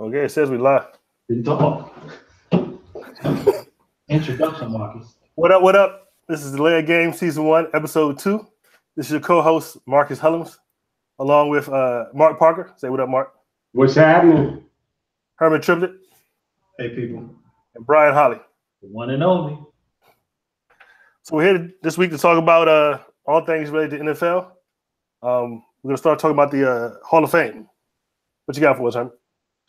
Okay, it says we live. Talk. Introduction, Marcus. What up, what up? This is the Layer Game Season 1, Episode 2. This is your co-host, Marcus Hullums, along with Mark Parker. Say what up, Mark. What's happening? Herman Triplett. Hey, people. And Brian Holly. The one and only. So we're here this week to talk about all things related to NFL. We're going to start talking about the Hall of Fame. What you got for us, Herman?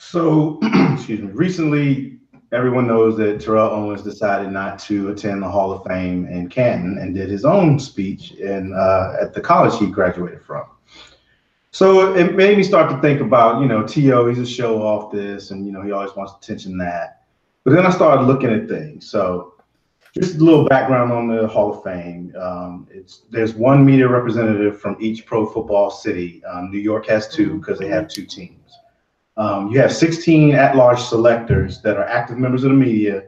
So, excuse me. Recently, everyone knows that Terrell Owens decided not to attend the Hall of Fame in Canton and did his own speech at the college he graduated from. So it made me start to think about, T.O., he's a show off this, and, he always wants attention that. But then I started looking at things. So just a little background on the Hall of Fame. There's one media representative from each pro football city. New York has two because they have two teams. You have 16 at-large selectors that are active members of the media.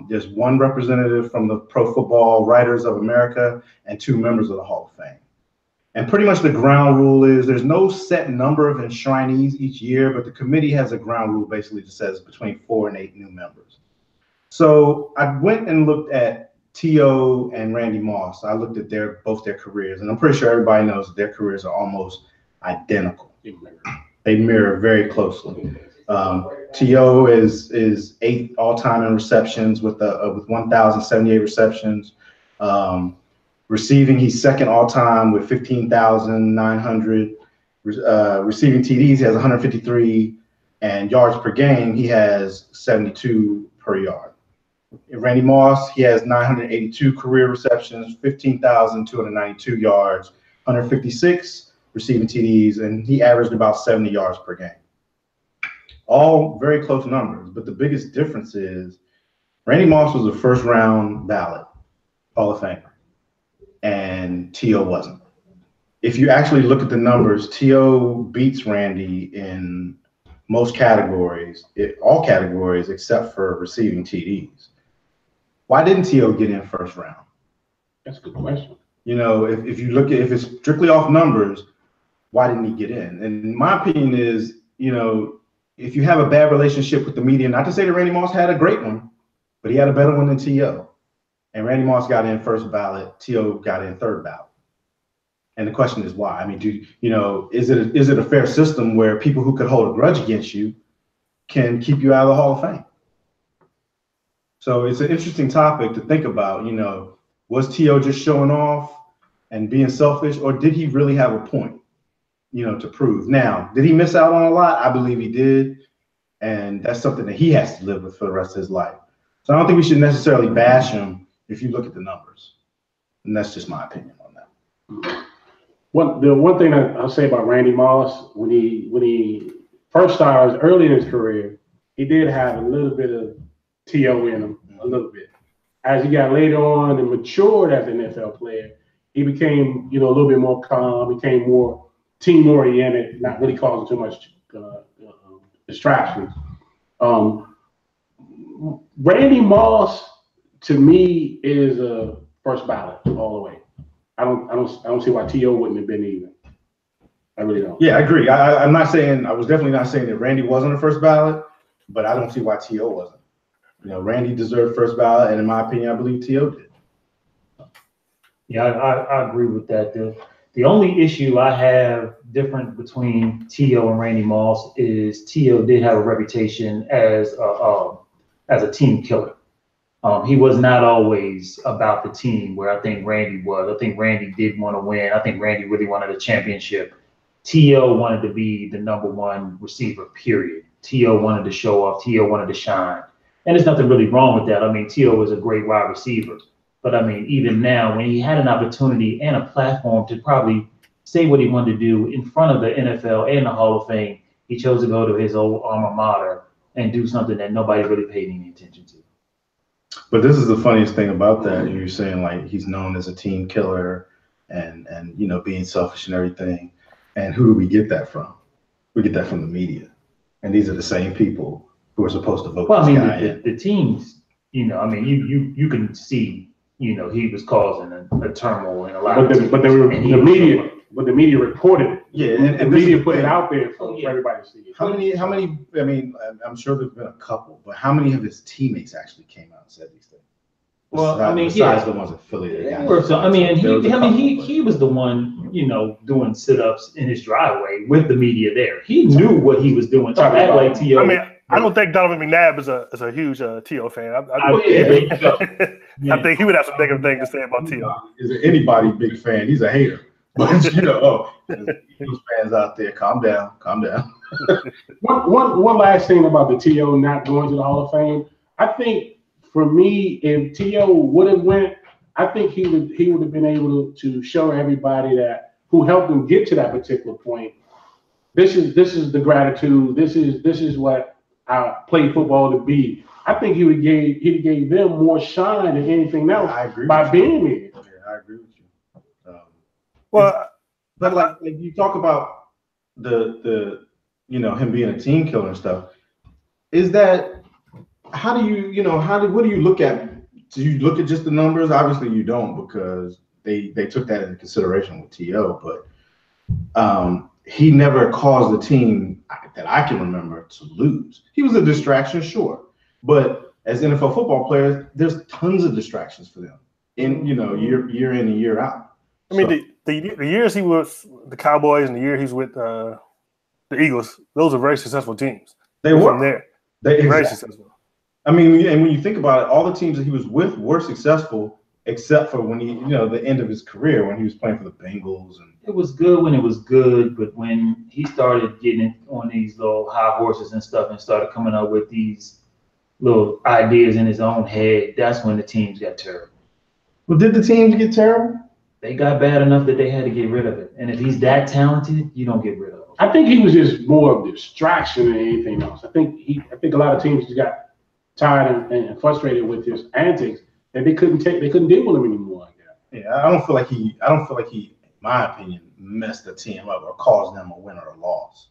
There's one representative from the Pro Football Writers of America and two members of the Hall of Fame. And pretty much the ground rule is there's no set number of enshrinees each year, but the committee has a ground rule basically that says between 4 and 8 new members. So I went and looked at T.O. and Randy Moss. I looked at both their careers, and I'm pretty sure everybody knows that their careers are almost identical. They mirror very closely. T.O. is 8th all-time in receptions with 1,078 receptions. Receiving, he's 2nd all-time with 15,900. Receiving TDs, he has 153, and yards per game, he has 72 per yard. Randy Moss, he has 982 career receptions, 15,292 yards, 156 receiving TDs, and he averaged about 70 yards per game. All very close numbers, but the biggest difference is Randy Moss was a first-round ballot Hall of Famer, and T.O. wasn't. If you actually look at the numbers, T.O. beats Randy in most categories, all categories except for receiving TDs. Why didn't T.O. get in first round? That's a good question. If you look at, if it's strictly off numbers, why didn't he get in? And my opinion is, if you have a bad relationship with the media, not to say that Randy Moss had a great one, but he had a better one than T.O. And Randy Moss got in first ballot, T.O. got in third ballot. And the question is why? I mean, is it a fair system where people who could hold a grudge against you can keep you out of the Hall of Fame? So it's an interesting topic to think about. Was T.O. just showing off and being selfish, or did he really have a point, to prove? Now, did he miss out on a lot? I believe he did. And that's something that he has to live with for the rest of his life. So I don't think we should necessarily bash him if you look at the numbers. And that's just my opinion on that. The one thing I'll say about Randy Moss, when he first started early in his career, he did have a little bit of T.O. in him, a little bit. As he got later on and matured as an NFL player, he became, a little bit more calm, became more team-oriented, not really causing too much distractions. Randy Moss, to me, is a first ballot all the way. I don't see why T.O. wouldn't have been either. I really don't. Yeah, I agree. I was definitely not saying that Randy wasn't a first ballot, but I don't see why T.O. wasn't. Randy deserved first ballot, and in my opinion, I believe T.O. did. Yeah, I agree with that. The only issue I have different between T.O. and Randy Moss is T.O. did have a reputation as a team killer. He was not always about the team where I think Randy was. I think Randy did want to win. I think Randy really wanted a championship. T.O. wanted to be the number one receiver, period. T.O. wanted to show off. T.O. wanted to shine. And there's nothing really wrong with that. I mean, T.O. was a great wide receiver. But, I mean, even now, when he had an opportunity and a platform to probably say what he wanted to do in front of the NFL and the Hall of Fame, he chose to go to his old alma mater and do something that nobody really paid any attention to. But this is the funniest thing about that. You're saying, like, he's known as a team killer and being selfish and everything. And who do we get that from? We get that from the media. And these are the same people who are supposed to vote this guy in. The teams, you can see, he was causing a turmoil in a lot of teams. But the but the media reported it. Yeah, and the media put it out there for everybody to see. How many? I mean, I'm sure there's been a couple, but how many of his teammates actually came out and said these things? Well, besides the ones affiliated. He was the one, doing sit-ups in his driveway with the media there. He knew what he was doing. T.O. I mean, I don't think Donovan McNabb is a huge T.O. fan. I think he would have some negative things to say about T.O. Is there anybody big fan? He's a hater. But Eagles fans out there, calm down. One last thing about the T.O. not going to the Hall of Fame. I think for me, if T.O. would have went, I think he would have been able to show everybody that who helped him get to that particular point. This is the gratitude. This is what I played football to be. I think he gave them more shine than anything else by being here. Yeah, I agree with you. But like you talk about the him being a team killer and stuff. Is that how do you what do you look at? Do you look at just the numbers? Obviously, you don't because they took that into consideration with T.O. But he never caused the team that I can remember to lose. He was a distraction, sure, but as NFL football players, there's tons of distractions for them in year in and year out. I mean, the years he was the Cowboys and the year he's with the Eagles, those are very successful teams. They were there. Very successful. I mean, and when you think about it, all the teams that he was with were successful, except for when he, the end of his career when he was playing for the Bengals. And it was good when it was good, but when he started getting on these little high horses and stuff and started coming up with these little ideas in his own head, that's when the teams got terrible. Well, did the teams get terrible? They got bad enough that they had to get rid of it. And if he's that talented, you don't get rid of him. I think he was just more of a distraction than anything else. I think a lot of teams just got tired and frustrated with his antics that they couldn't deal with him anymore. Yeah, I don't feel like he, in my opinion, messed the team up or caused them a win or a loss.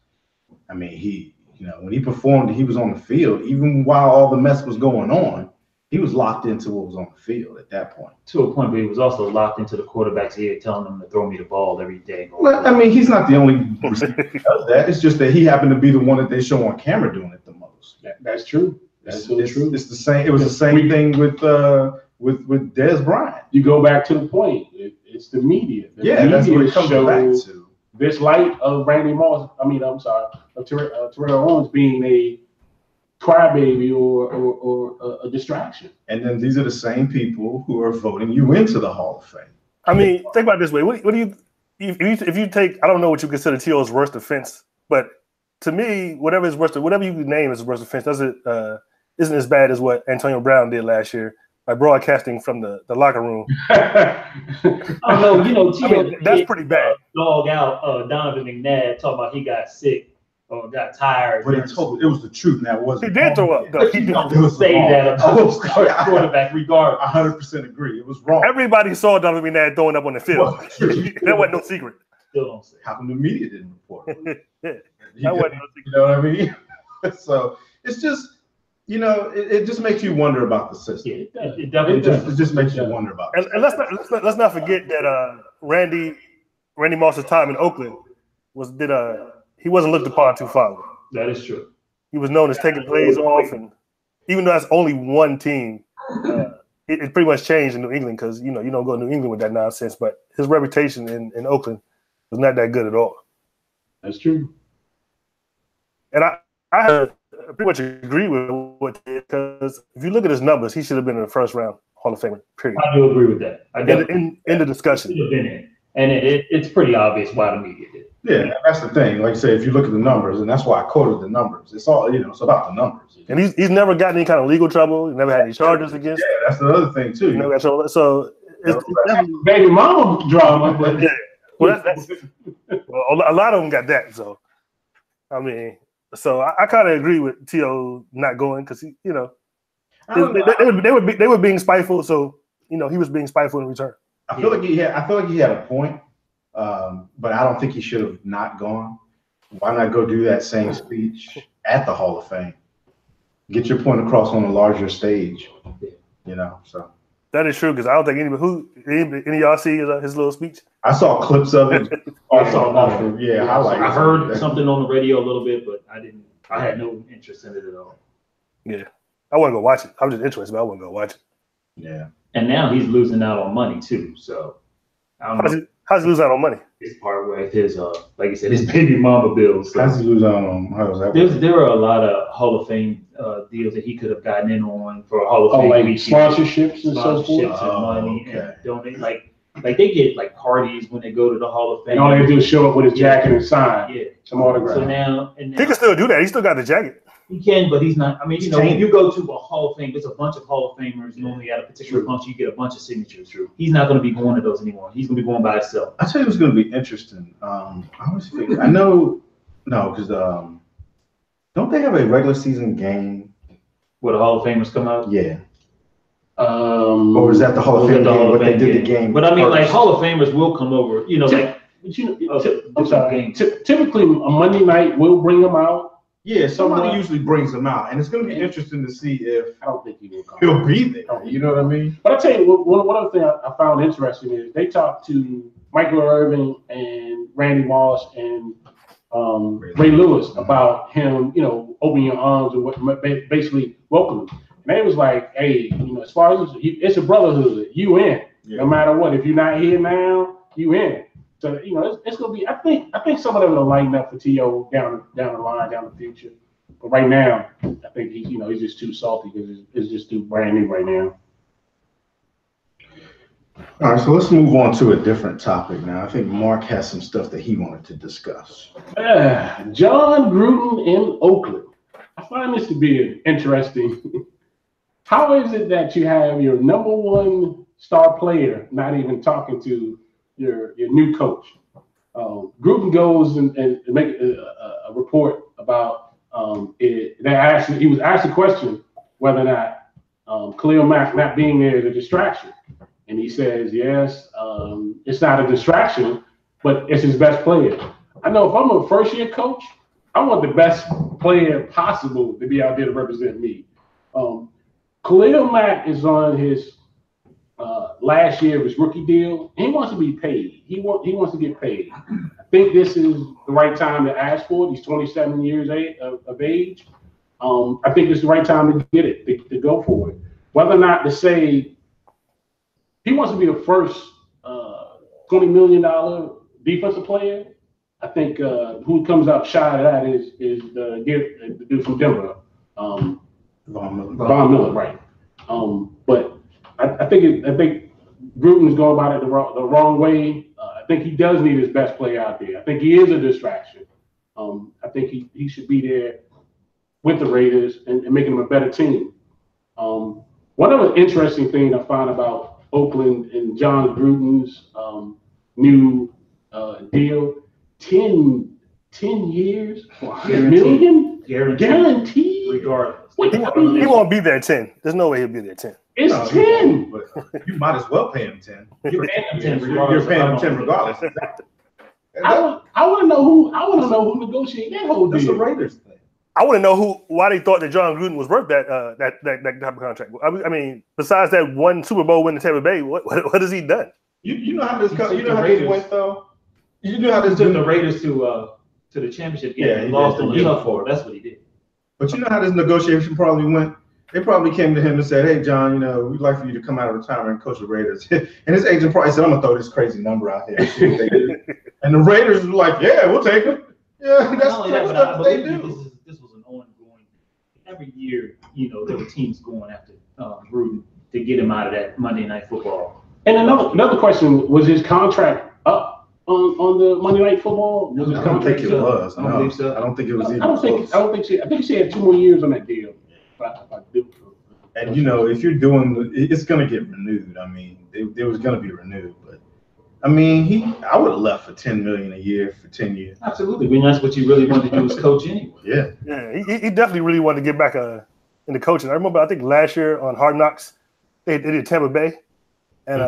I mean, when he performed, he was on the field. Even while all the mess was going on, he was locked into what was on the field at that point. To a point, but he was also locked into the quarterback's ear, telling them to throw me the ball every day. Well, I mean, he's not the only receiver who does that. It's just that he happened to be the one that they show on camera doing it the most. That's true. That's so true. It's the same. It was the same thing with Dez Bryant. You go back to the point. It's the media. That's what it comes back to. This light of Randy Moss. Of Terrell Owens being a crybaby or a distraction. And then these are the same people who are voting you into the Hall of Fame. I mean, think about it this way. What do you if you take? I don't know what you consider T.O.'s worst offense, but to me, whatever you name as his worst offense isn't as bad as what Antonio Brown did last year by broadcasting from the locker room. That's pretty bad. Dog out Donovan McNabb talking about he got sick or got tired. But it was the truth. Now, he did throw up. Though. He did say that about quarterback regard. 100% agree. It was wrong. Everybody saw Donovan McNabb throwing up on the field. That wasn't no secret. Still don't say. How come the media didn't report it? That wasn't no secret. You know what I mean? So it's just, it just makes you wonder about the system. Yeah, it definitely It just makes you wonder about it. And let's not forget that Randy Moss's time in Oakland he wasn't looked upon too fondly. That is true. He was known as taking plays off, and even though that's only one team, it pretty much changed in New England because you don't go to New England with that nonsense. But his reputation in Oakland was not that good at all. That's true. And I pretty much agree with what he did because if you look at his numbers, he should have been in the first round Hall of Famer. Period. I do agree with that. In the discussion, he should have been in, and it's pretty obvious why the media did. Yeah, that's the thing. Like I say, if you look at the numbers, and that's why I quoted the numbers. It's all it's about the numbers. And he's never gotten any kind of legal trouble. He never had any charges against. Yeah, that's the other thing too. So it's baby mama drama, but yeah. Well, a lot of them got that. So I mean, I kind of agree with T.O. not going because they were being spiteful. So he was being spiteful in return. I feel like he had a point. But I don't think he should have not gone. Why not go do that same speech at the Hall of Fame? Get your point across on a larger stage, So That is true because I don't think any of y'all see his little speech. I saw clips of it. Yeah, highlights. I heard something on the radio a little bit, but I had no interest in it at all. Yeah, I want to go watch it. I'm just interested, but I want to go watch it. Yeah. And now he's losing out on money too. So I don't know. How's he losing out on money? It's part with his like you said, his baby mama bills. So. How's he losing out on? How was that? There are a lot of Hall of Fame deals that he could have gotten in on for Hall of Fame. Like sponsorships and so forth. And money and donate like they get like parties when they go to the Hall of Fame. And all they do is show up with his jacket and sign. Yeah. Some autograph. So now he can still do that. He still got the jacket. He can, but he's not. I mean, when you go to a Hall of Fame, there's a bunch of Hall of Famers. Normally at a particular function, you get a bunch of signatures through. He's not going to be going to those anymore. He's going to be going by himself. I tell you what's going to be interesting. I always figure, I know, no, because don't they have a regular season game where the Hall of Famers come out? Yeah. Or is that the Hall of Fame game? What they did the game? But I mean, like Hall of Famers will come over. You know, I'm sorry. Typically, a Monday night will bring them out. Yeah, somebody usually brings them out, and it's going to be interesting to see if I don't think he will come. He'll be there. You know what I mean? But I tell you, one other thing I found interesting is they talked to Michael Irvin and Randy Moss and Ray Lewis about him, opening your arms and basically welcoming. And they was like, hey, as far as it's a brotherhood, you in. Yeah. No matter what. If you're not here now, you in. So it's gonna be. I think some of them will lighten up for T.O. down the line, down the future. But right now, I think he's just too salty because it's just too brand new right now. All right, so let's move on to a different topic now. I think Mark has some stuff that he wanted to discuss. John Gruden in Oakland. I find this to be interesting. How is it that you have your number one star player not even talking to your new coach? Gruden goes and make a report about it. He was asked a question whether or not Khalil Mack not being there is a distraction, and he says yes, it's not a distraction, but it's his best player. I know if I'm a first year coach, I want the best player possible to be out there to represent me. Khalil Mack is on his last year of his rookie deal. He wants to be paid. He wants to get paid. I think this is the right time to ask for it. He's 27 years of age. I think it's the right time to get it, to go for it. Whether or not to say he wants to be the first $20 million defensive player, I think who comes out shy of that is the dude from Denver, Von Miller, right? But I think Gruden is going about it the wrong way. I think he does need his best player out there. I think he is a distraction. I think he should be there with the Raiders and making them a better team. One other interesting thing I found about Oakland and John Gruden's new deal, 10 years for $100 million? Guaranteed? Regardless. He won't be there 10. There's no way he'll be there 10. It's 10. But you might as well pay him 10. You're paying him 10 regardless. You're paying him 10 regardless. I want to know who negotiated that whole deal. That's the Raiders thing. I want to know why they thought that John Gruden was worth that type of contract. I mean, besides that one Super Bowl win in Tampa Bay, what has he done? You know how this went though. You know how this took the Raiders to the championship game. Yeah, he lost the year before. That's what he did. But you know how this negotiation probably went. They probably came to him and said, "Hey, John, we'd like for you to come out of retirement and coach the Raiders." And his agent probably said, "I'm gonna throw this crazy number out here." And the Raiders were like, "Yeah, we'll take him." Yeah, that's what they do. This was an ongoing. Every year, there were teams going after Gruden to get him out of that Monday Night Football. And another question, was his contract up on the Monday Night Football? I don't think it was. I don't believe so. I don't think it was even I think she had 2 more years on that deal. And if you're doing, it's going to get renewed. I mean, it was going to be renewed, but I mean, I would have left for $10 million a year for 10 years. Absolutely, I mean, that's what you really wanted to do as coach anyway. Yeah. He definitely really wanted to get back into coaching. I remember, I think last year on Hard Knocks, they did Tampa Bay, and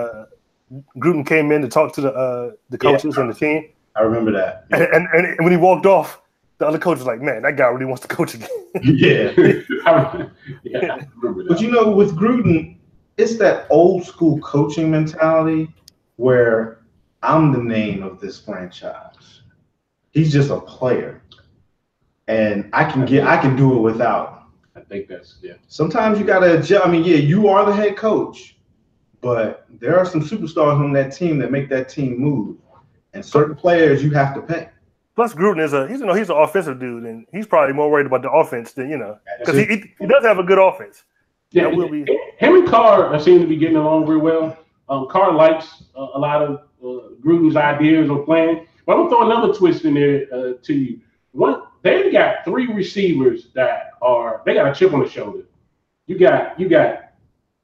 Gruden came in to talk to the coaches and the team. I remember that. Yeah. And when he walked off, the other coach was like, "Man, that guy really wants to coach again." Yeah. Yeah. But with Gruden, it's that old school coaching mentality where I'm the name of this franchise. He's just a player, and I can do it without. I think that's Sometimes you gotta adjust. I mean, yeah, you are the head coach, but there are some superstars on that team that make that team move, and certain players you have to pay. Plus, Gruden he's an offensive dude, and he's probably more worried about the offense than because he does have a good offense. Yeah, him and Carr seem to be getting along very well. Carr likes a lot of Gruden's ideas or plan. But I'm gonna throw another twist in there to you. They've got 3 receivers that they got a chip on the shoulder. You got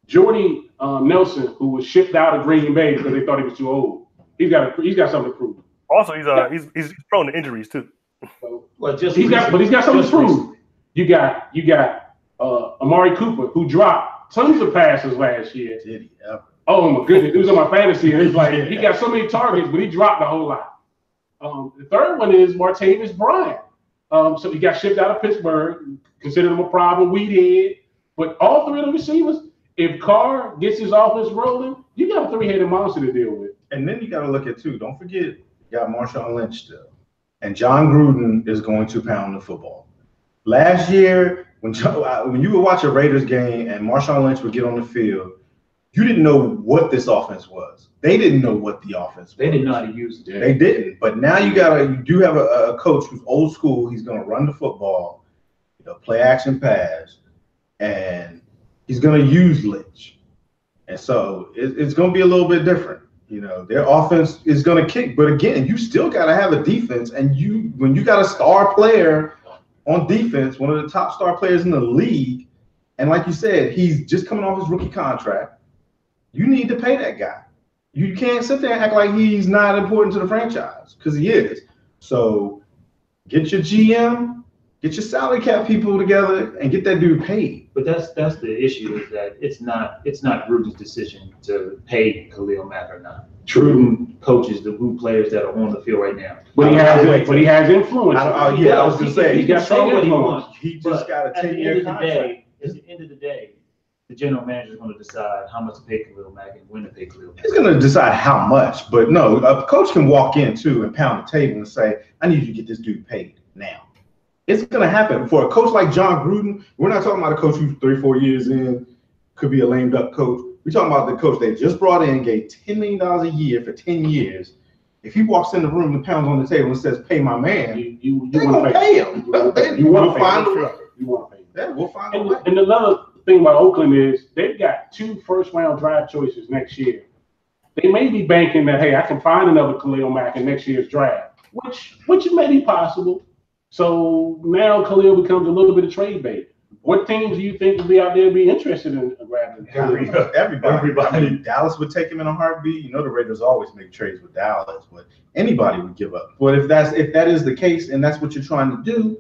Jordy Nelson, who was shipped out of Green Bay because they thought he was too old. He's got something to prove. Also, he's prone to injuries too. He's got something to prove. You got Amari Cooper, who dropped tons of passes last year. Did he ever? Oh my goodness, he was on my fantasy, and it's like he got so many targets, but he dropped a whole lot. The third one is Martavis Bryant. So he got shipped out of Pittsburgh, considered him a problem. We did, but all 3 of the receivers, if Carr gets his offense rolling, you got a 3-headed monster to deal with. And then you got to look at too. Don't forget, you got Marshawn Lynch still, and John Gruden is going to pound the football. Last year, when you would watch a Raiders game and Marshawn Lynch would get on the field, you didn't know what this offense was. They didn't know what the offense was. They didn't know how to use it. They didn't. But now you do have a coach who's old school. He's going to run the football, play action pass, and he's going to use Lynch. And so it's going to be a little bit different. Their offense is going to kick. But again, you still got to have a defense. And when you got a star player on defense, one of the top star players in the league, and like you said, he's just coming off his rookie contract, you need to pay that guy. You can't sit there and act like he's not important to the franchise, because he is. So get your GM, get your salary cap people together, and get that dude paid. But that's the issue, is that it's not Gruden's decision to pay Khalil Mack or not. Gruden coaches the good players that are on the field right now. But he has influence. I was going to say, he got strong influence. He just got a 10-year contract. At the end of the day, the general manager is going to decide how much to pay Khalil Mack and when to pay Khalil Mack. He's going to decide how much, but no, a coach can walk in too and pound the table and say, I need you to get this dude paid now. It's going to happen. For a coach like John Gruden, we're not talking about a coach who's 3-4 years in, could be a lame duck coach. We're talking about the coach they just brought in, gave $10 million a year for 10 years. If he walks in the room and pounds on the table and says, pay my man, they're going to pay him. You want to find a way. You want to pay him. Yeah, we'll find a way. And another thing about Oakland is they've got 2 first-round draft choices next year. They may be banking that, hey, I can find another Khalil Mack in next year's draft, which may be possible. So now Khalil becomes a little bit of trade bait. What teams do you think would be out there be interested in grabbing? Everybody. I mean, Dallas would take him in a heartbeat. The Raiders always make trades with Dallas, but anybody would give up. But if that is the case and that's what you're trying to do,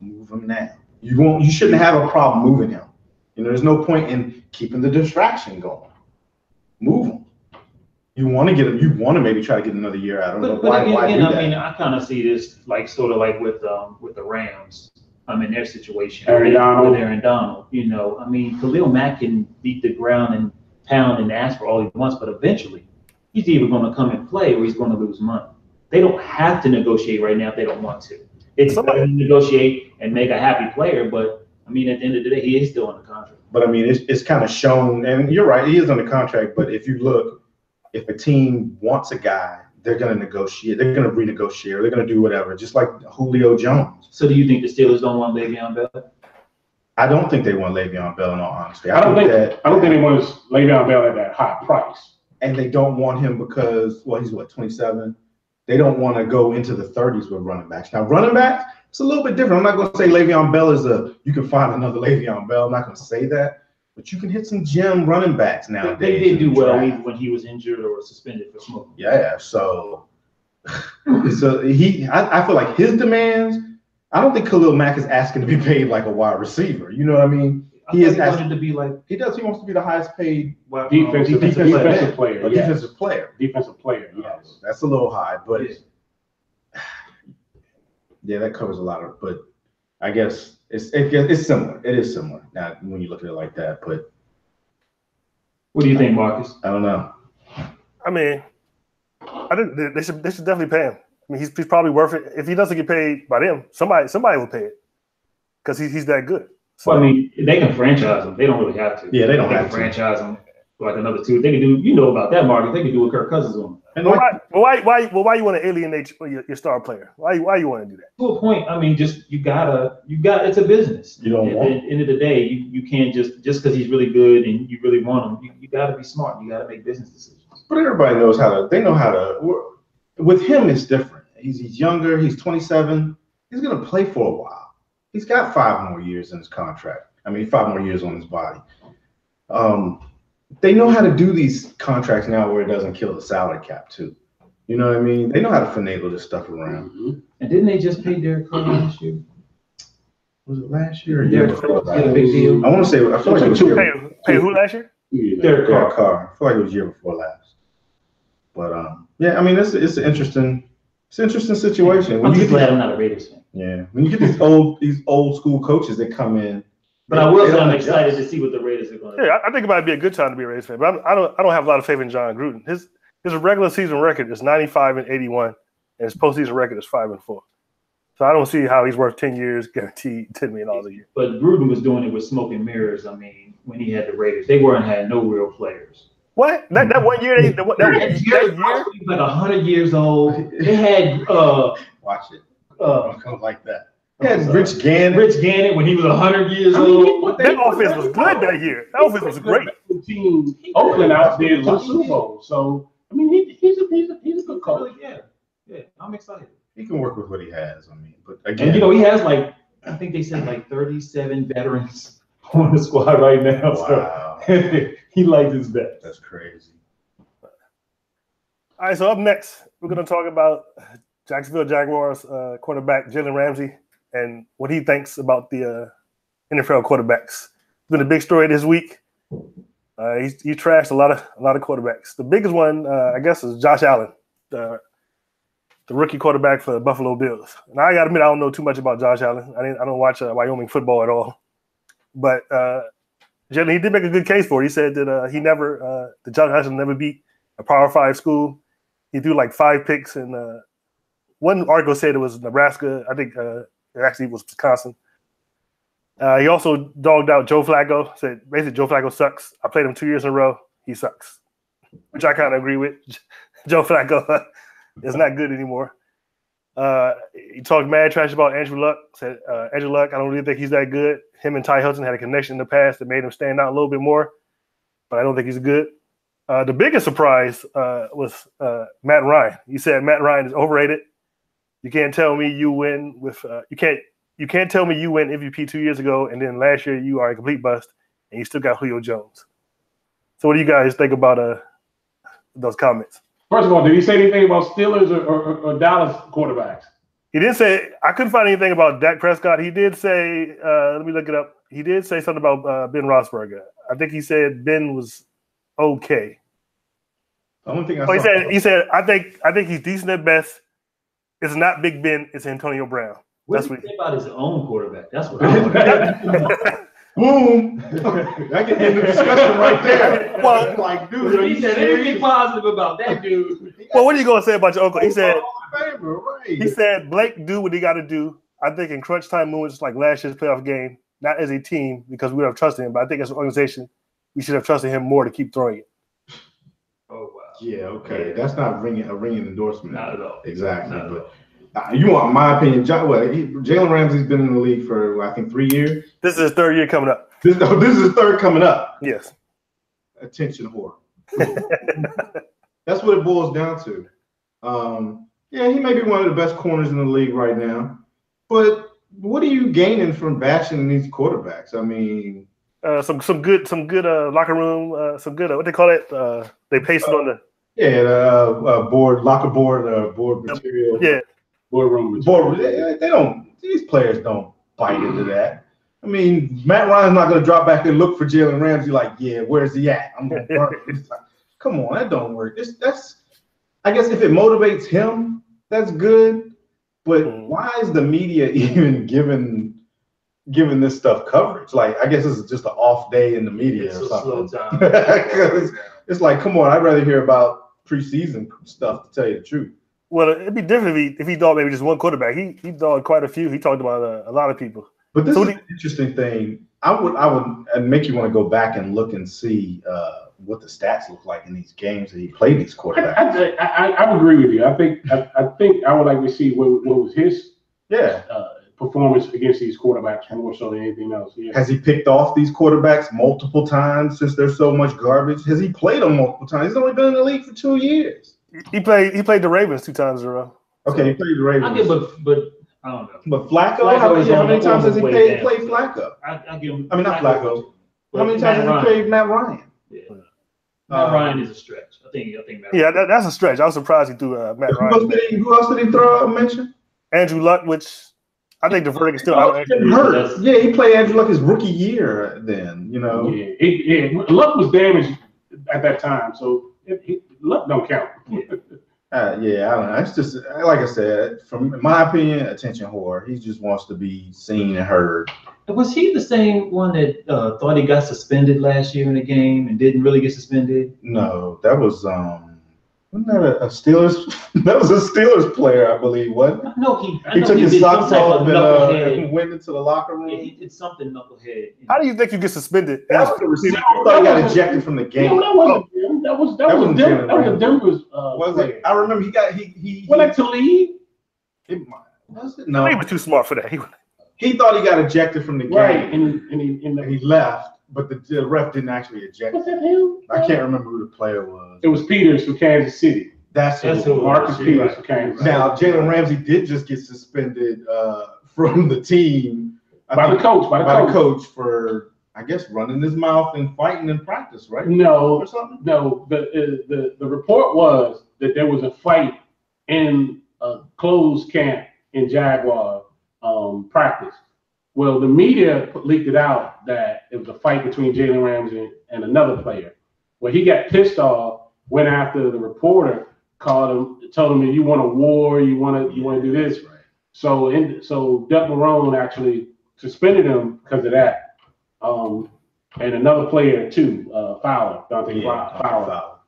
move him now. You shouldn't have a problem moving him. There's no point in keeping the distraction going. Move him. You want to get him. You want to maybe try to get another year out. I don't know why do that. I mean, I kind of see this sort of like with the Rams. Their situation Aaron Donald. With Aaron Donald. I mean, Khalil Mack can beat the ground and pound and ask for all he wants, but eventually he's either going to come and play or he's going to lose money. They don't have to negotiate right now if they don't want to. It's better to negotiate and make a happy player, but I mean, at the end of the day, he is still on the contract. But I mean, it's kind of shown, and you're right, he is on the contract. But if you look, if a team wants a guy, they're going to negotiate. They're going to renegotiate. Or they're going to do whatever, just like Julio Jones. So do you think the Steelers don't want Le'Veon Bell? I don't think they want Le'Veon Bell, in all honesty. I don't think they want Le'Veon Bell at that high price. And they don't want him because, he's 27. They don't want to go into the 30s with running backs. Now, running backs, it's a little bit different. I'm not going to say Le'Veon Bell you can find another Le'Veon Bell. I'm not going to say that. But you can hit some gem running backs nowadays. They did do well even when he was injured or suspended for smoking. Yeah, so I feel like his demands, I don't think Khalil Mack is asking to be paid like a wide receiver. You know what I mean? He wanted to be like he does. He wants to be the highest paid defensive player. Defensive player. Defensive player. Yes, that's a little high, but yeah, that covers a lot of. But I guess it's similar. It is similar now when you look at it like that. But What do you think, Marcus? I don't know. I mean, I think they should definitely pay him. I mean, he's probably worth it. If he doesn't get paid by them, somebody will pay it because he's that good. So, well, I mean, they can franchise him. They don't really have to. Yeah, they don't have to franchise him for like another 2. They can do, you know about that, Marcus. They can do what Kirk Cousins on him. And why you want to alienate your star player? Why you want to do that? To a point, I mean, just you got it's a business. You don't At want the end of the day, you can't just because he's really good and you really want him, you got to be smart. You got to make business decisions. But everybody knows they know how to. With him, it's different. He's younger. He's 27. He's going to play for a while. He's got 5 more years in his contract. I mean, 5 more years on his body. They know how to do these contracts now where it doesn't kill the salary cap too. You know what I mean? They know how to finagle this stuff around. Mm-hmm. And didn't they just pay Derek Carr last year? Was it last year or year before? A big deal. I want to say. I feel like it was pay who last year? Derek Carr. I feel like it was year before last. But yeah, I mean, it's an interesting situation. I'm just glad I'm not a Raiders fan. Yeah, when you get these old school coaches that come in. But I will say I'm excited to see what the Raiders are going to do. Yeah, I think it might be a good time to be a Raiders fan. But I don't have a lot of faith in John Gruden. His regular season record is 95-81, and his postseason record is 5-4. So I don't see how he's worth 10 years, guaranteed $10 million a year. But Gruden was doing it with smoke and mirrors. I mean, when he had the Raiders, they had no real players. What? That 1 year? That year? He was like 100 years old. They had watch it. Come like that. They had Rich Gannon. Rich Gannon when he was 100 years old. That offense was good that year. That offense was great. Oakland out there to Super Bowl. So I mean, he's a good coach. Yeah, I'm excited. He can work with what he has. I mean, but again, and he has I think they said 37 veterans on the squad right now. Wow. So he likes his best. That's crazy. All right, so up next, we're going to talk about Jacksonville Jaguars quarterback Jalen Ramsey and what he thinks about the NFL quarterbacks. It's been a big story this week. He trashed a lot of quarterbacks. The biggest one, I guess, is Josh Allen, the rookie quarterback for the Buffalo Bills. And I got to admit, I don't know too much about Josh Allen. I don't watch Wyoming football at all. But Jalen, he did make a good case for it. He said that that Josh Allen never beat a Power 5 school. He threw like 5 picks, and one article said it was Nebraska. I think it actually was Wisconsin. He also dogged out Joe Flacco, said basically Joe Flacco sucks. I played him 2 years in a row. He sucks, which I kind of agree with. Joe Flacco is not good anymore. He talked mad trash about Andrew Luck. Said Andrew Luck, I don't really think he's that good. Him and Ty Hilton had a connection in the past that made him stand out a little bit more, but I don't think he's good. The biggest surprise was Matt Ryan. He said Matt Ryan is overrated. You can't tell me you win with you can't tell me you win MVP 2 years ago and then last year you are a complete bust and you still got Julio Jones. So what do you guys think about those comments? First of all, did he say anything about Steelers or Dallas quarterbacks? He didn't say. I couldn't find anything about Dak Prescott. He did say. Let me look it up. He did say something about Ben Roethlisberger. I think he said Ben was okay. The only thing I saw. He said I think he's decent at best. It's not Big Ben. It's Antonio Brown. That's what he said about his own quarterback. That's what I want. Boom! That can end the discussion right there. Well, like, dude, he said anything positive about that dude. Well, what are you gonna say about your uncle? He said. Right. He said Blake do what he got to do. I think in crunch time moments like last year's playoff game, not as a team because we don't trust him, but I think as an organization, we should have trusted him more to keep throwing it. Oh wow. Yeah. Okay. That's not a ringing endorsement. Not at all. Exactly. Not but you want my opinion? Jalen Ramsey's been in the league for I think 3 years. This is his 3rd year coming up. This is his 3rd coming up. Yes. Attention whore. That's what it boils down to. Yeah, he may be one of the best corners in the league right now, but what are you gaining from bashing these quarterbacks? I mean, some good locker room, some good what they call it. They pasted on the board material. Yeah, boardroom material. They don't. These players don't bite into that. I mean, Matt Ryan's not going to drop back and look for Jalen Ramsey like, yeah, where's he at? I'm going to burn him. Come on, that don't work. That's I guess if it motivates him, that's good. But why is the media even giving giving this stuff coverage. Like, I guess this is just an off day in the media or something. Slow time. It's like, come on, I'd rather hear about preseason stuff, to tell you the truth. Well, it'd be different if he thought maybe just one quarterback. He thought quite a few. He talked about a lot of people. But this is an interesting thing. I would make you want to go back and look and see what the stats look like in these games that he played these quarterbacks. I agree with you. I think I would like to see what was his performance against these quarterbacks more so than anything else. Yeah. Has he picked off these quarterbacks multiple times since there's so much garbage? Has he played them multiple times? He's only been in the league for 2 years. He played the Ravens 2 times in a row. Okay, he played the Ravens. But I don't know. But Flacco, how many times has he played Flacco? I give him. I mean, not Flacco. How many times has he played Matt Ryan? Yeah. Matt Ryan is a stretch. I think Matt yeah, Ryan. that's a stretch. I was surprised he threw Matt Ryan. Who else did he throw a mention? Andrew Luck, which I think the verdict is still out. Hurt. Yeah, he played Andrew Luck his rookie year then, you know. Yeah, Luck was damaged at that time, so Luck don't count. I don't know. It's just, like I said, from my opinion, attention whore. He just wants to be seen and heard. Was he the same one that thought he got suspended last year in a game and didn't really get suspended? No, that was wasn't that a Steelers? That was a Steelers player, I believe. What? No, he took his socks off and went into the locker room. He did something knucklehead. How do you think you get suspended? I thought he got ejected from the game. No, that was Denver's. I remember he went like to leave. Was it? No, he was too smart for that. He thought he got ejected from the game, right? And he left. But the ref didn't actually eject him. Was that him? I can't remember who the player was. It was Peters for Kansas City. That's who Marcus Peters for Kansas City. Now, Jalen Ramsey did just get suspended from the team. By the coach for, I guess, running his mouth and fighting in practice, right? No. Or something? No. The report was that there was a fight in a closed camp in Jaguar practice. Well, the media leaked it out that it was a fight between Jalen Ramsey and another player. Well, he got pissed off, went after the reporter, called him, told him that you want a war, you want to do this. Right. So Doug Marrone actually suspended him because of that. And another player too, Fowler, Dante Fowler.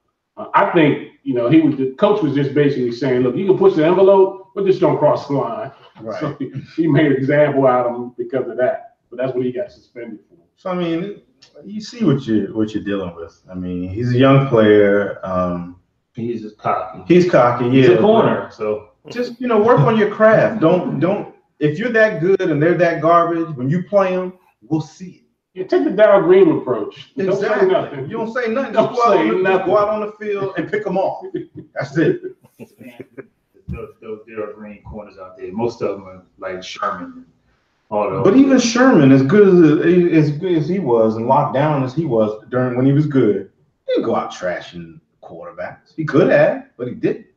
I think the coach was just basically saying, look, you can push the envelope, but just don't cross the line. Right. So he made an example out of him because of that. But that's what he got suspended for. So I mean, you see what you're dealing with. I mean, he's a young player. He's just cocky. He's cocky. Yeah. He's a corner. So just work on your craft. Don't. If you're that good and they're that garbage, when you play them, we'll see it. You take the Darryl Green approach. Exactly. Don't say nothing. You don't say nothing. Don't just go out on the field and pick them off. That's it. Those Darryl Green corners out there, most of them are like Sherman and all those. But even Sherman, as good as he was and locked down as he was when he was good, he didn't go out trashing quarterbacks. He could have, but he didn't.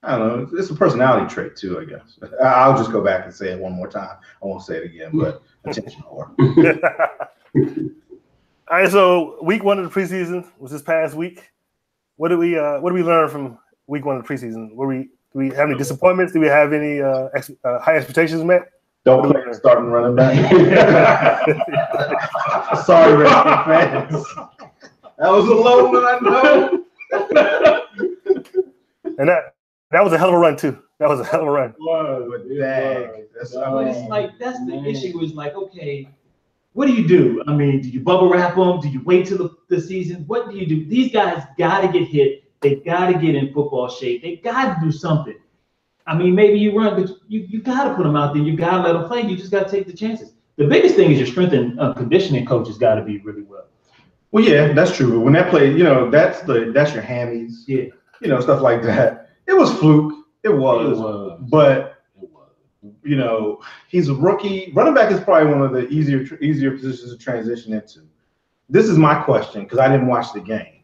I don't know. It's a personality trait too, I guess. I'll just go back and say it one more time. I won't say it again, but attention whore. All right, so week 1 of the preseason was this past week. What did we learn from week 1 of the preseason? Do we have any disappointments? Do we have any high expectations met? Don't play starting running back. Sorry, Redskins fans. That was a low one, I know. And that was a hell of a run too. That was a hell of a run. That's the issue. Is like, okay, what do you do? I mean, do you bubble wrap them? Do you wait till the season? What do you do? These guys got to get hit. They got to get in football shape. They got to do something. I mean, maybe you run, but you got to put them out there. You got to let them play. You just got to take the chances. The biggest thing is your strength and conditioning coach has got to be really well. Well, yeah, that's true. But when that play, that's your hammies. Yeah. Stuff like that. It was fluke. It was. But he's a rookie. Running back is probably one of the easier positions to transition into. This is my question because I didn't watch the game,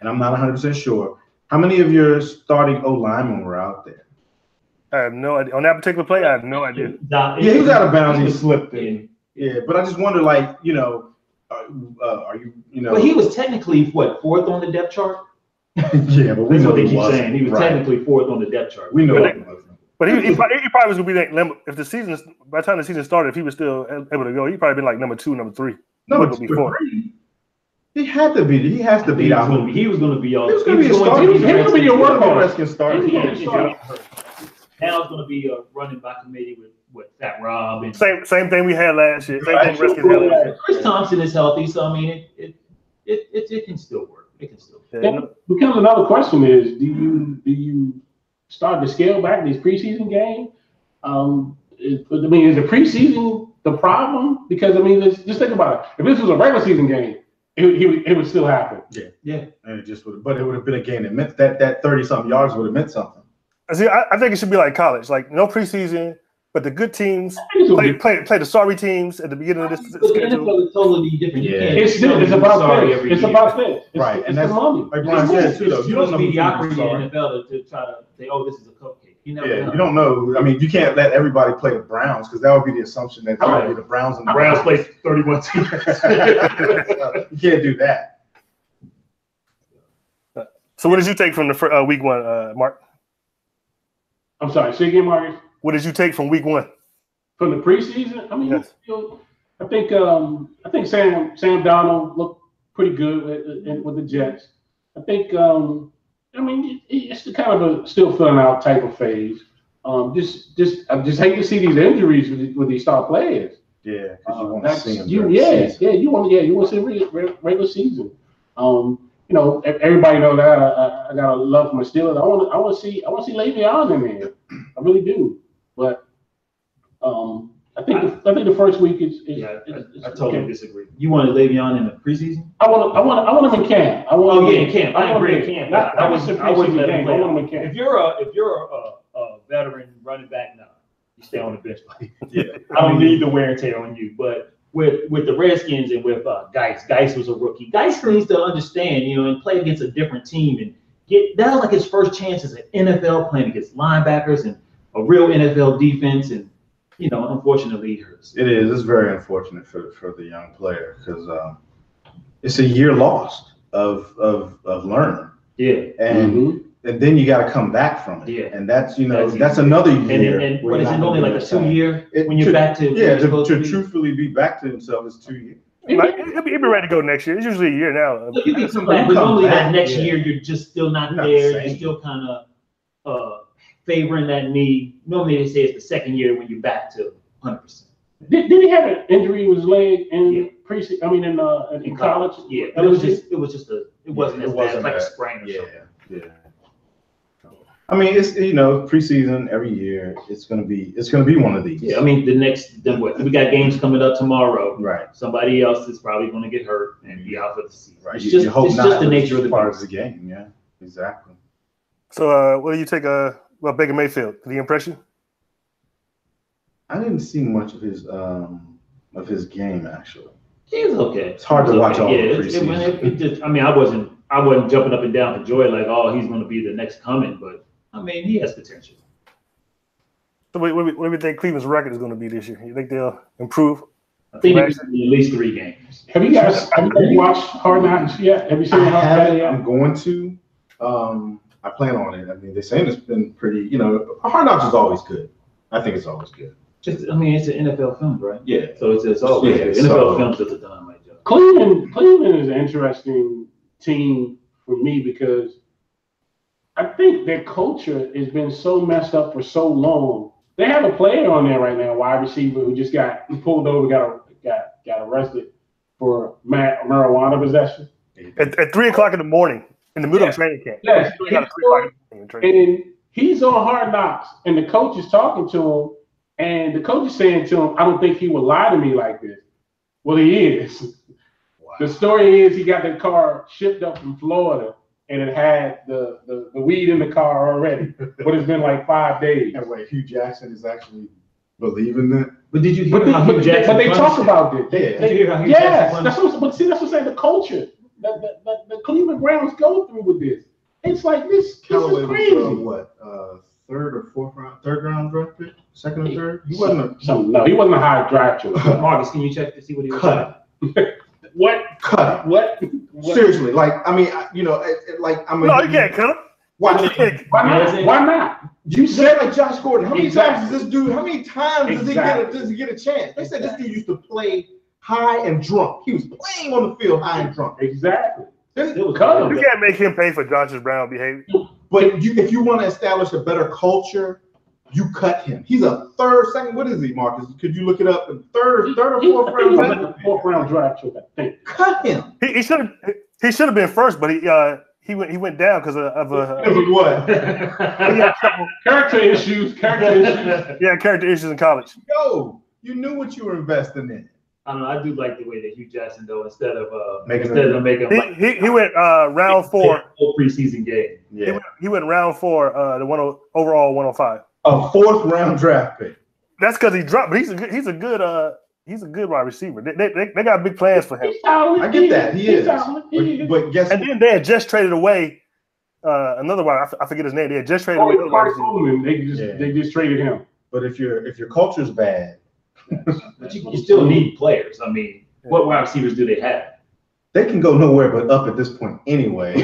and I'm not 100% sure. How many of your starting O linemen were out there? I have no idea. On that particular play, I have no idea. Yeah, he was out of bounds. He slipped in. Yeah, but I just wonder, are you, Well, he was technically, 4th on the depth chart? Yeah, but we That's know what they he keep wasn't. saying. He was technically 4th on the depth chart. We know it wasn't. But he probably was gonna be like if the season by the time the season started, if he was still able to go, he'd probably been like number 2, number 3. Number 3. He had to be. He has to be. He was going to be all. He was going to be a starter. He was going to be your workhorse. Now it's going to be a running back committee with Fat Rob and same thing we had last year. Same thing Redskins had last year. Chris Thompson is healthy, so I mean it can still work. It can still. Because another question is, do you start to scale back these preseason games? Is the preseason the problem? Because just think about it. If this was a regular season game, it would still happen. Yeah, and it just would, but it would have been a game that meant that 30-something yards would have meant something. See, I think it should be like college, like no preseason, but the good teams play the sorry teams at the beginning of this schedule. The NFL is totally different. Yeah. It's about this. It's about this. Right, and that's the money. Like Brian said too, though. You don't know mediocrity in the NFL to try to say, "Oh, this is a cupcake." You don't know. I mean, you can't let everybody play the Browns because that would be the assumption that the Browns and the Browns play 31 teams. You can't do that. So, what did you take from the week 1, Mark? I'm sorry. Say again, Marcus. What did you take from week 1? From the preseason? Yes. I think Sam Darnold looked pretty good with the Jets. I think it's the kind of a still filling out type of phase. I just hate to see these injuries with these star players. Yeah, because you want to see them. You want to see regular season. Everybody knows that I got a love for my Steelers. I want to see Le'Veon in there. I really do. But I think the first week is I totally disagree. You wanted Le'Veon in the preseason? I want him in camp. In camp. I agree. In camp. I wouldn't let him play. In camp. If you're a veteran running back now, you stay on the bench. I don't need the wear and tear on you. But with the Redskins and with Geis was a rookie. Geis needs to understand, and play against a different team and that was like his first chance as an NFL playing against linebackers and a real NFL defense, and unfortunately, it hurts. It is. It's very unfortunate for the young player because it's a year lost of learning. Yeah. And then you got to come back from it. Yeah. And that's another year. And what is it only like a 2-year when you're back to? Yeah. To truthfully be back to himself is 2 years. He'll be ready to go next year. It's usually a year now. So you can come back, but only that next year you're just still not there. You're still kind of favoring that knee. Normally they say it's the second year when you're back to 100%. Did he have an injury with his leg in in college? Yeah, but it wasn't as bad, like a sprain or something. Yeah. I mean, it's preseason every year. It's gonna be one of these. Yeah, I mean we got games coming up tomorrow. Right. Somebody else is probably going to get hurt and be out for the season. Right. It's just the nature of the part of the game. Yeah, exactly. So, what do you take? Baker Mayfield, the impression? I didn't see much of his game actually. He's okay. It's hard to watch all the preseason. I wasn't jumping up and down for joy like, oh, he's going to be the next coming, but he has potential. So what do you think Cleveland's record is going to be this year? You think they'll improve? I think it's at least 3 games. Have you guys watched Hard Knocks yet? Have you seen Hard Knocks? I'm going to. I plan on it. I mean, they're saying it's been pretty. Hard Knocks is always good. I think it's always good. It's an NFL film, right? Yeah. So it's always good. NFL films does a dynamite job. Cleveland is an interesting team for me because I think their culture has been so messed up for so long. They have a player on there right now, wide receiver, who just got pulled over, got arrested for marijuana possession at 3:00 in the morning in the middle of training camp. Yes. And he's on Hard Knocks, and the coach is talking to him, and the coach is saying to him, "I don't think he would lie to me like this." Well, he is. Wow. The story is he got the car shipped up from Florida, and it had the weed in the car already, but it's been like 5 days. And wait, Hugh Jackson is actually believing that? But did you hear how Hugh Jackson? But they talk about it. Did you hear how Hugh Jackson? That's what I'm saying. The culture that the Cleveland Browns go through with this, it's like this is crazy. Third round draft pick, second or third? He wasn't he wasn't a high draft choice. Marcus, can you check to see what he was cut? What? Cut? What? Seriously, no, you can't cut him. Why not? You said like Josh Gordon. How many times Exactly. does this dude? How many times does he get a chance? They said this dude used to play high and drunk. He was playing on the field high and drunk. Exactly. You can't make him pay for Josh Brown behavior. But if you want to establish a better culture, you cut him. He's a second. What is he, Marcus? Could you look it up? Third or fourth round draft? Fourth round draft pick, I think. Cut him. He should have been first, but he went down because of what? Character issues. Yeah, character issues in college. Yo, you knew what you were investing in. I don't know. I do like the way that Hugh Jackson though. Instead of making he went round 4 whole preseason game. Yeah, he went round 4 the overall 105. A fourth round draft pick. That's because he dropped, but he's a good wide receiver. They got big plans for him. I get that he is, but guess. And then they had just traded away another wide. I forget his name. They had just traded away. They just traded him. But if your culture's bad, but you still need players. I mean, what wide receivers do they have? they can go nowhere but up at this point anyway.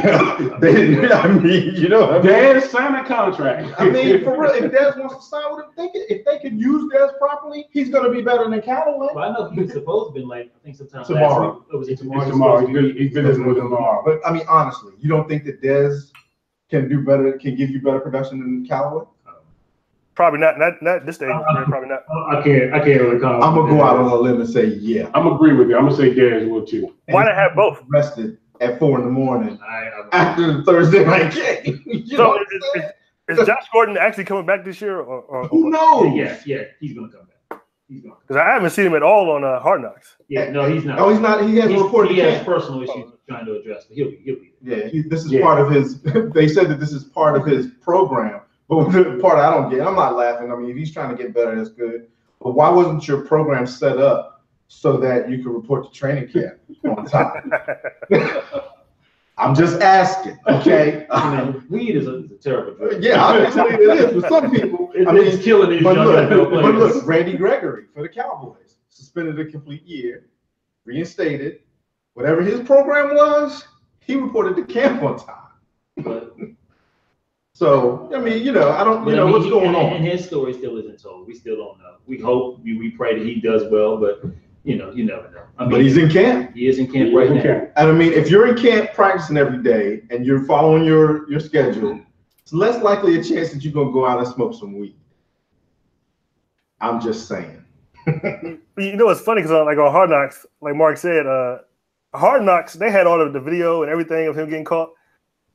They didn't. I mean, you know, Dez signed a contract. I mean, for real, if Dez wants to sign with him, if they could use Dez properly, he's going to be better than Callaway. Well, I know he was supposed to be like, I think sometime Tomorrow. last week. Was it It's tomorrow? tomorrow. He's visiting with tomorrow. But I mean, honestly, you don't think that Dez can do better, can give you better production than Callaway? Probably not this stage. Probably not. I can't really comment. I'm gonna go out on a limb and say yeah. I'm agree with you. I'm gonna say Dez will too. Why not have both? Rested at 4 a.m. I after the Thursday night game. You know So what I'm saying? is Josh Gordon actually coming back this year, or Who knows? Yeah, he's gonna come back. He's gonna. because I haven't seen him at all on Hard Knocks. Yeah, no, he's not. Oh, he's not. He hasn't reported. He has camp. personal issues he's trying to address, but he'll be. Yeah, this is part of his. They said that this is part of his program. But the part I don't get, I'm not laughing. I mean, if he's trying to get better, that's good. But why wasn't your program set up so that you could report to training camp on time? I'm just asking, okay? I mean, weed is a terrible drug. Yeah, obviously it is for some people. It's killing these young NFL players. But look, Randy Gregory for the Cowboys suspended a complete year, reinstated. Whatever his program was, he reported to camp on time. But, so, I mean, I don't, what's going on. And his story still isn't told. We still don't know. We hope, we pray that he does well, but, you never know. I mean, But he's in camp. He is in camp right now. And I mean, if you're in camp practicing every day and you're following your schedule, it's less likely a chance that you're going to go out and smoke some weed. I'm just saying. It's funny because like on Hard Knocks, like Mark said, Hard Knocks, they had all of the video and everything of him getting caught.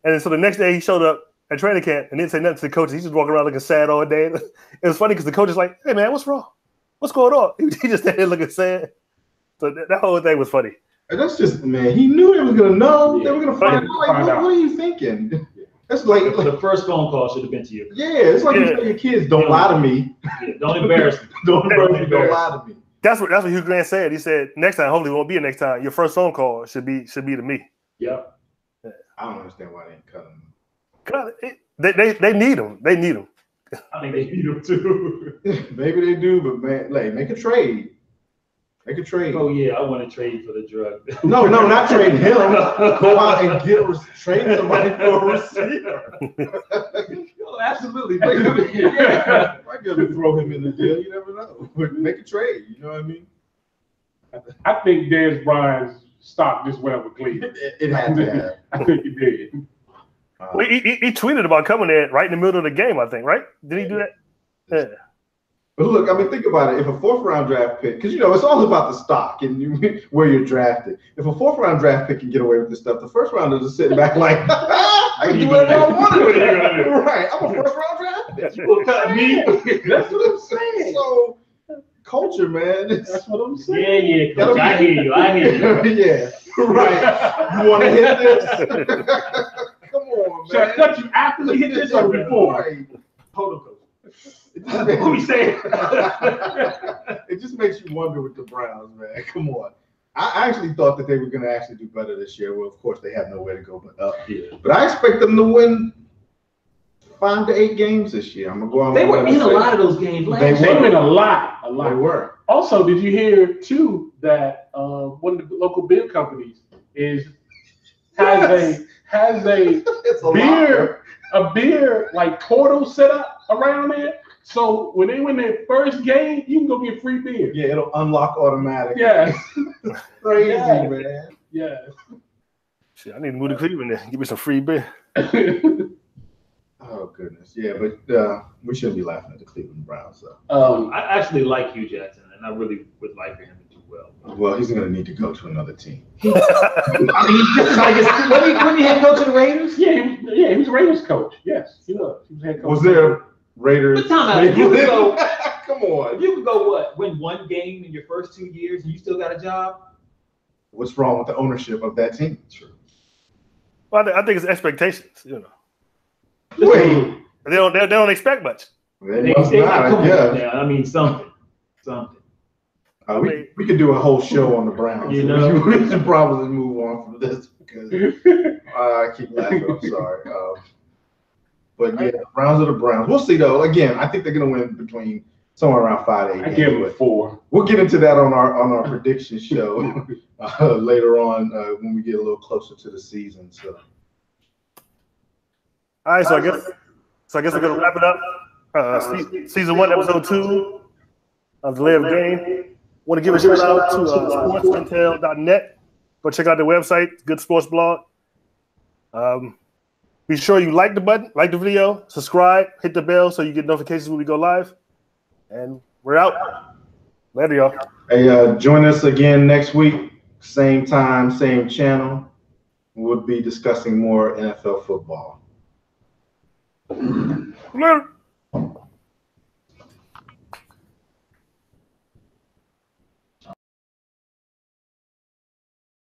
And then, so the next day he showed up at training camp and didn't say nothing to the coaches. He's just walking around looking sad all day. It was funny because the coach is like, "Hey man, what's wrong? What's going on?" He just stayed there looking sad. So that whole thing was funny. And that's just, man, he knew they was gonna know. Yeah. They were gonna find out. Like, what are you thinking? That's like The first phone call should have been to you. Yeah, it's like you tell your kids, "Don't lie to me. Yeah, don't embarrass me. Don't lie to me." That's what Hugh Grant said. He said, "Next time, hopefully, it won't be a next time. Your first phone call should be to me." Yep. I don't understand why they didn't cut him. They need him. They need him. I think they need him too. Maybe they do, but man, like, make a trade. Make a trade. Oh yeah, I want to trade for the drug. No, not trade him. Go out and trade somebody for a receiver. Absolutely. Yeah. I gotta throw him in the deal. You never know. Make a trade. You know what I mean? I think Dez Bryant's stock just went up with Cleveland. It had to have. I think it did. Well, he tweeted about coming there right in the middle of the game, I think, right? Did he do that? Yeah. But look, I mean, think about it. If a 4th round draft pick, because it's all about the stock and where you're drafted. If a 4th round draft pick can get away with this stuff, the first rounders are sitting back like, I can do whatever I want to do. Right, I'm a 1st round draft pick. You will cut me. That's what I'm saying. So, culture, man. That's what I'm saying. Yeah, Coach, I hear you. Yeah, right. You want to hit this? Come on, man. Should I cut you after we hit this or before? Right. Hold on, Coach. What we saying? It just makes you wonder with the Browns, man. Come on. I actually thought that they were going to actually do better this year. Well, of course, they have nowhere to go but up. Yeah. But I expect them to win 5 to 8 games this year. I'm going to go on. They were in a lot of those games last year. They were in a lot. They were. Also, did you hear too that one of the local beer companies has a It's a beer like portal set up around there. So when they win their first game, you can go get free beer. Yeah, it'll unlock automatically. Yes. Crazy, Yes. man. Yes. Shit, I need to move to Cleveland there. Give me some free beer. Oh goodness, yeah, but we shouldn't be laughing at the Cleveland Browns, though. I actually like Hugh Jackson, and I really would like for him to do well. Well, he's going to need to go to another team. I mean, wasn't he head coach of the Raiders? Yeah, he was a Raiders coach. Yes, he was. He was head coach. Was there Raiders? But time out. If you could go, Come on. if you could go, win one game in your first 2 years, and you still got a job? What's wrong with the ownership of that team? True. Well, I think it's expectations. You know, Wait. they don't expect much. They must not, come on yeah. now. I mean, something. We could do a whole show on the Browns. You know? We should probably move on from this because I keep laughing. I'm sorry. But yeah, the Browns are the Browns. We'll see though. Again, I think they're going to win between somewhere around 5 to 8 I games. give him a 4. We'll get into that on our prediction show later on when we get a little closer to the season. So. All right, so I guess we're gonna wrap it up. Season 1, episode 2 of the Lay of Game. Want to give a shout out to sportsintel.net. Go check out their website, good sports blog. Be sure you like the button, like the video, subscribe, hit the bell so you get notifications when we go live. And we're out. Later, y'all. Hey, join us again next week, same time, same channel. We'll be discussing more NFL football. Later.